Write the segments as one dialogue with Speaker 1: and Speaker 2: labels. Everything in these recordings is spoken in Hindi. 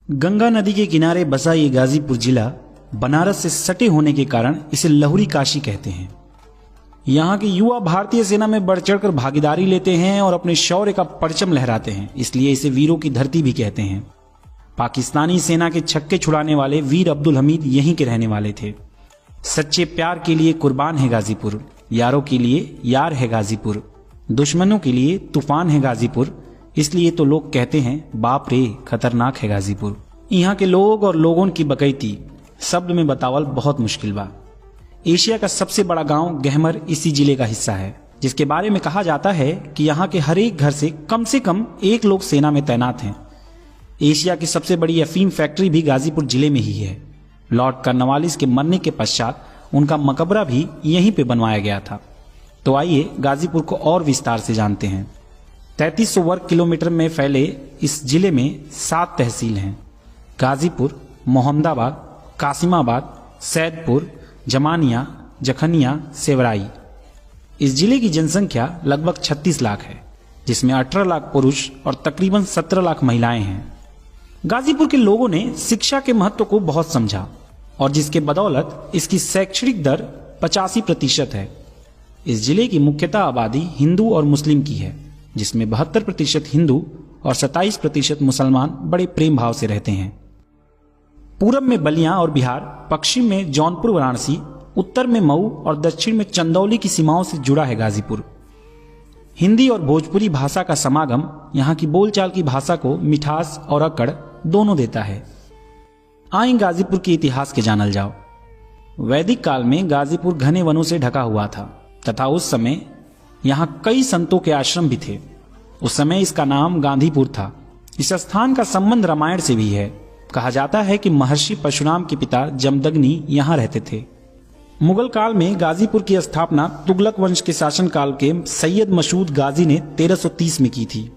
Speaker 1: गंगा नदी के किनारे बसा ये गाजीपुर जिला बनारस से सटे होने के कारण इसे लहुरी काशी कहते हैं। यहाँ के युवा भारतीय सेना में बढ़ चढ़कर भागीदारी लेते हैं और अपने शौर्य का परचम लहराते हैं, इसलिए इसे वीरों की धरती भी कहते हैं। पाकिस्तानी सेना के छक्के छुड़ाने वाले वीर अब्दुल हमीद यहीं के रहने वाले थे। सच्चे प्यार के लिए कुर्बान है गाजीपुर, यारों के लिए यार है गाजीपुर, दुश्मनों के लिए तूफान है गाजीपुर, इसलिए तो लोग कहते हैं बाप रे खतरनाक है गाजीपुर। यहाँ के लोग और लोगों की बकैती शब्द में बतावल बहुत मुश्किल बा। एशिया का सबसे बड़ा गांव गहमर इसी जिले का हिस्सा है, जिसके बारे में कहा जाता है कि यहाँ के हर एक घर से कम एक लोग सेना में तैनात हैं। एशिया की सबसे बड़ी अफीम फैक्ट्री भी गाजीपुर जिले में ही है। लॉर्ड कॉर्नवालिस के मरने के पश्चात उनका मकबरा भी यहीं पे बनवाया गया था। तो आइए गाजीपुर को और विस्तार से जानते हैं। 3300 वर्ग किलोमीटर में फैले इस जिले में 7 तहसील हैं: गाजीपुर, मोहम्मदाबाद, कासिमाबाद, सैदपुर, जमानिया, जखनिया, सेवराई। इस जिले की जनसंख्या लगभग 36 लाख है, जिसमें 18 लाख पुरुष और तकरीबन 17 लाख महिलाएं हैं। गाजीपुर के लोगों ने शिक्षा के महत्व को बहुत समझा और जिसके बदौलत इसकी शैक्षणिक दर 85% है। इस जिले की मुख्यतः आबादी हिंदू और मुस्लिम की है, जिसमें 72% हिंदू और 27% मुसलमान बड़े प्रेम भाव से रहते हैं। पूरब में बलिया और बिहार, पश्चिम में जौनपुर वाराणसी, उत्तर में मऊ और दक्षिण में चंदौली की सीमाओं से जुड़ा है गाजीपुर। हिंदी और भोजपुरी भाषा का समागम यहाँ की बोलचाल की भाषा को मिठास और अकड़ दोनों देता है। आए गाजीपुर के इतिहास के जानल जाओ। वैदिक काल में गाजीपुर घने वनों से ढका हुआ था तथा उस समय यहाँ कई संतों के आश्रम भी थे। उस समय इसका नाम गांधीपुर था। इस स्थान का संबंध रामायण से भी है। कहा जाता है कि महर्षि परशुराम के पिता जमदग्नि यहाँ रहते थे। मुगल काल में गाजीपुर की स्थापना तुगलक वंश के शासनकाल के सैयद मसूद गाजी ने 1330 में की थी।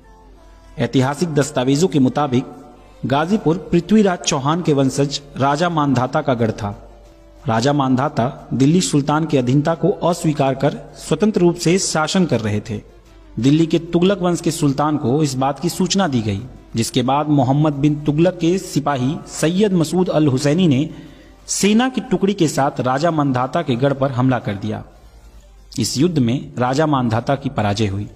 Speaker 1: ऐतिहासिक दस्तावेजों के मुताबिक गाजीपुर पृथ्वीराज चौहान के वंशज राजा मानधाता का गढ़ था। राजा मानधाता दिल्ली सुल्तान की अधीनता को अस्वीकार कर स्वतंत्र रूप से शासन कर रहे थे। दिल्ली के तुगलक वंश के सुल्तान को इस बात की सूचना दी गई, जिसके बाद मोहम्मद बिन तुगलक के सिपाही सैयद मसूद अल हुसैनी ने सेना की टुकड़ी के साथ राजा मानधाता के गढ़ पर हमला कर दिया। इस युद्ध में राजा मानधाता की पराजय हुई।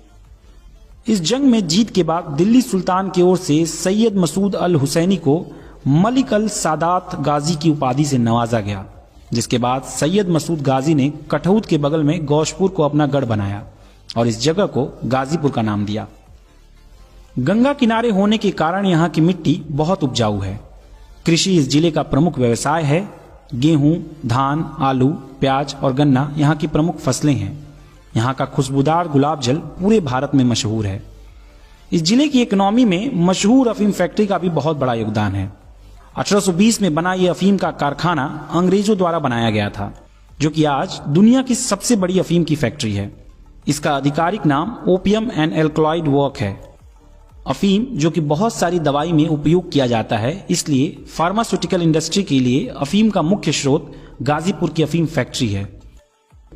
Speaker 1: इस जंग में जीत के बाद दिल्ली सुल्तान की ओर से सैयद मसूद अल हुसैनी को मलिक अल सादात गाजी की उपाधि से नवाजा गया, जिसके बाद सैयद मसूद गाजी ने कठौत के बगल में गौशपुर को अपना गढ़ बनाया और इस जगह को गाजीपुर का नाम दिया। गंगा किनारे होने के कारण यहाँ की मिट्टी बहुत उपजाऊ है। कृषि इस जिले का प्रमुख व्यवसाय है। गेहूं, धान, आलू, प्याज और गन्ना यहाँ की प्रमुख फसलें हैं। यहाँ का खुशबूदार गुलाब जल पूरे भारत में मशहूर है। इस जिले की इकोनॉमी में मशहूर अफीम फैक्ट्री का भी बहुत बड़ा योगदान है। 1820 में बना यह अफीम का कारखाना अंग्रेजों द्वारा बनाया गया था, जो कि आज दुनिया की सबसे बड़ी अफीम की फैक्ट्री है। इसका आधिकारिक नाम ओपियम एंड एल्कलॉइड वर्क है। अफीम जो कि बहुत सारी दवाई में उपयोग किया जाता है, इसलिए फार्मास्यूटिकल इंडस्ट्री के लिए अफीम का मुख्य स्रोत गाजीपुर की अफीम फैक्ट्री है।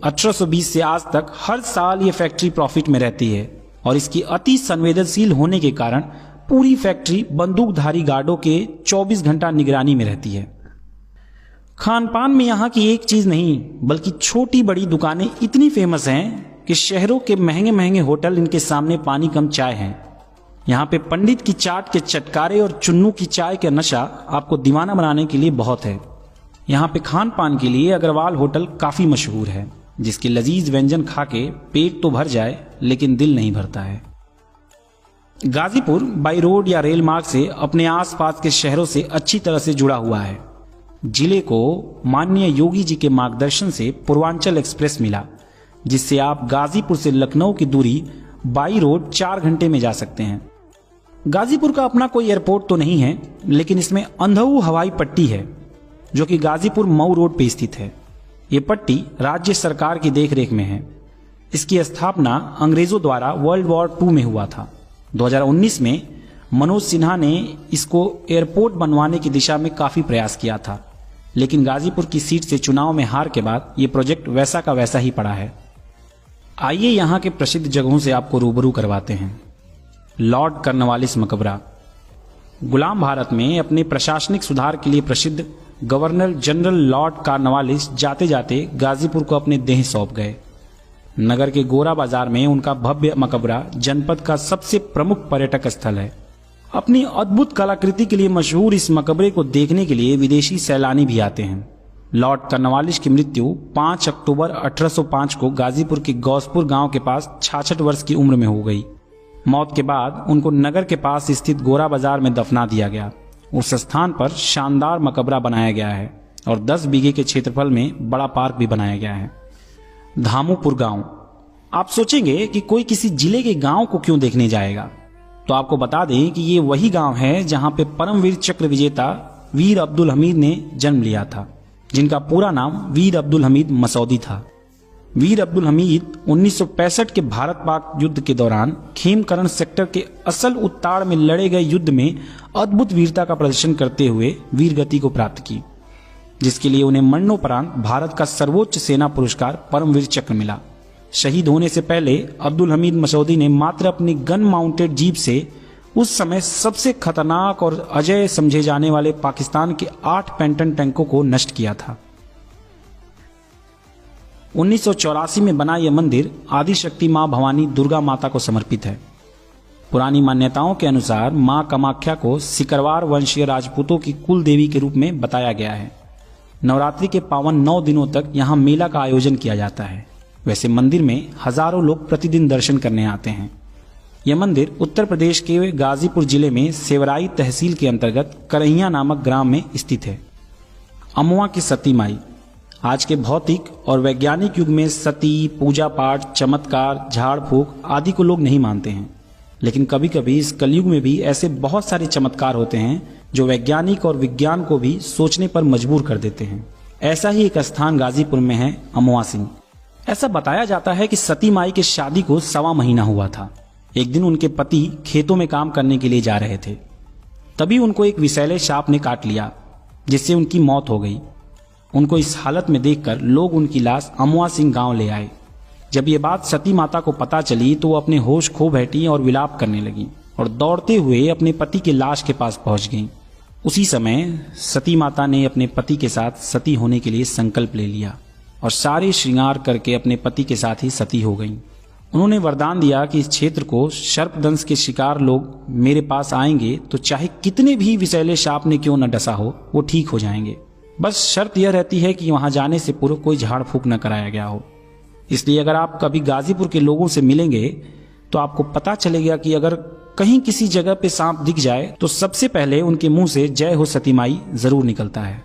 Speaker 1: 1820 से आज तक हर साल ये फैक्ट्री प्रॉफिट में रहती है और इसकी अति संवेदनशील होने के कारण पूरी फैक्ट्री बंदूकधारी गार्डों के 24 घंटा निगरानी में रहती है। खान पान में यहाँ की एक चीज नहीं बल्कि छोटी बड़ी दुकानें इतनी फेमस हैं कि शहरों के महंगे महंगे होटल इनके सामने पानी कम चाय हैं। यहाँ पे पंडित की चाट के चटकारे और चुन्नू की चाय का नशा आपको दीवाना बनाने के लिए बहुत है। यहाँ पे खान पान के लिए अग्रवाल होटल काफी मशहूर है, जिसके लजीज व्यंजन खा के पेट तो भर जाए लेकिन दिल नहीं भरता है। गाजीपुर बाई रोड या रेल मार्ग से अपने आसपास के शहरों से अच्छी तरह से जुड़ा हुआ है। जिले को माननीय योगी जी के मार्गदर्शन से पूर्वांचल एक्सप्रेस मिला, जिससे आप गाजीपुर से लखनऊ की दूरी बाई रोड 4 घंटे में जा सकते हैं। गाजीपुर का अपना कोई एयरपोर्ट तो नहीं है, लेकिन इसमें अंधऊ हवाई पट्टी है, जो कि गाजीपुर मऊ रोड पे स्थित है। ये पट्टी राज्य सरकार की देखरेख में है। इसकी स्थापना अंग्रेजों द्वारा वर्ल्ड वॉर 2 में हुआ था। 2019 में मनोज सिन्हा ने इसको एयरपोर्ट बनवाने की दिशा में काफी प्रयास किया था, लेकिन गाजीपुर की सीट से चुनाव में हार के बाद ये प्रोजेक्ट वैसा का वैसा ही पड़ा है। आइए यहाँ के प्रसिद्ध जगहों से आपको रूबरू करवाते हैं। लॉर्ड कॉर्नवालिस मकबरा। गुलाम भारत में अपने प्रशासनिक सुधार के लिए प्रसिद्ध गवर्नर जनरल लॉर्ड कॉर्नवालिस जाते जाते गाजीपुर को अपने देह सौंप गए। नगर के गोरा बाजार में उनका भव्य मकबरा जनपद का सबसे प्रमुख पर्यटक स्थल है। अपनी अद्भुत कलाकृति के लिए मशहूर इस मकबरे को देखने के लिए विदेशी सैलानी भी आते हैं। लॉर्ड कॉर्नवालिस की मृत्यु 5 अक्टूबर 1805 को गाजीपुर के गौसपुर गांव के पास 66 वर्ष की उम्र में हो गई। मौत के बाद उनको नगर के पास स्थित गोरा बाजार में दफना दिया गया। उस स्थान पर शानदार मकबरा बनाया गया है और 10 बीघे के क्षेत्रफल में बड़ा पार्क भी बनाया गया है। धामुपुर गांव। आप सोचेंगे कि कोई किसी जिले के गांव को क्यों देखने जाएगा, तो आपको बता दें कि ये वही गांव है जहां पे परमवीर चक्र विजेता वीर अब्दुल हमीद ने जन्म लिया था, जिनका पूरा नाम वीर अब्दुल हमीद मसौदी था। वीर अब्दुल हमीद 1965 के भारत पाक युद्ध के दौरान खेमकरण सेक्टर के असल उत्ताड़ में लड़े गए युद्ध में अद्भुत वीरता का प्रदर्शन करते हुए वीरगति को प्राप्त की, जिसके लिए उन्हें मरणोपरांत भारत का सर्वोच्च सेना पुरस्कार परमवीर चक्र मिला। शहीद होने से पहले अब्दुल हमीद मसौदी ने मात्र अपनी गन माउंटेड जीप से उस समय सबसे खतरनाक और अजेय समझे जाने वाले पाकिस्तान के 8 पेंटन टैंकों को नष्ट किया था। 1984 में बना यह मंदिर आदिशक्ति मां भवानी दुर्गा माता को समर्पित है। पुरानी मान्यताओं के अनुसार मां कामाख्या को सिकरवार वंशीय राजपूतों की कुल देवी के रूप में बताया गया है। नवरात्रि के पावन 9 दिनों तक यहाँ मेला का आयोजन किया जाता है। वैसे मंदिर में हजारों लोग प्रतिदिन दर्शन करने आते हैं। यह मंदिर उत्तर प्रदेश के गाजीपुर जिले में सेवराई तहसील के अंतर्गत करहिया नामक ग्राम में स्थित है। अमवा की सती माई। आज के भौतिक और वैज्ञानिक युग में सती, पूजा पाठ, चमत्कार, झाड़ फूक आदि को लोग नहीं मानते हैं, लेकिन कभी कभी इस कलयुग में भी ऐसे बहुत सारे चमत्कार होते हैं जो वैज्ञानिक और विज्ञान को भी सोचने पर मजबूर कर देते हैं। ऐसा ही एक स्थान गाजीपुर में है, अमवा सिंह। ऐसा बताया जाता है कि सती माई की शादी को 1.25 महीना हुआ था। एक दिन उनके पति खेतों में काम करने के लिए जा रहे थे, तभी उनको एक विषैले सांप ने काट लिया, जिससे उनकी मौत हो गई। उनको इस हालत में देखकर लोग उनकी लाश अमवा सिंह गांव ले आए। जब ये बात सती माता को पता चली तो वो अपने होश खो बैठी और विलाप करने लगी और दौड़ते हुए अपने पति की लाश के पास पहुंच गईं। उसी समय सती माता ने अपने पति के साथ सती होने के लिए संकल्प ले लिया और सारे श्रृंगार करके अपने पति के साथ ही सती हो गईं। उन्होंने वरदान दिया कि इस क्षेत्र को सर्पदंश के शिकार लोग मेरे पास आएंगे तो चाहे कितने भी विषैले सांप ने क्यों न डसा हो, वो ठीक हो जाएंगे। बस शर्त यह रहती है कि वहां जाने से पूर्व कोई झाड़ फूक न कराया गया हो। इसलिए अगर आप कभी गाजीपुर के लोगों से मिलेंगे तो आपको पता चलेगा कि अगर कहीं किसी जगह पे सांप दिख जाए तो सबसे पहले उनके मुंह से जय हो सती माई जरूर निकलता है।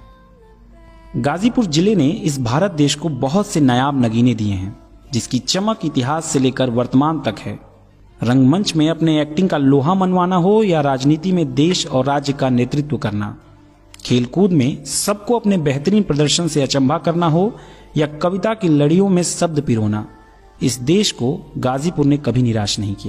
Speaker 1: गाजीपुर जिले ने इस भारत देश को बहुत से नायाब नगीने दिए हैं, जिसकी चमक इतिहास से लेकर वर्तमान तक है। रंगमंच में अपने एक्टिंग का लोहा मनवाना हो या राजनीति में देश और राज्य का नेतृत्व करना, खेलकूद में सबको अपने बेहतरीन प्रदर्शन से अचंभा करना हो या कविता की लड़ियों में शब्द पिरोना, इस देश को गाजीपुर ने कभी निराश नहीं किया।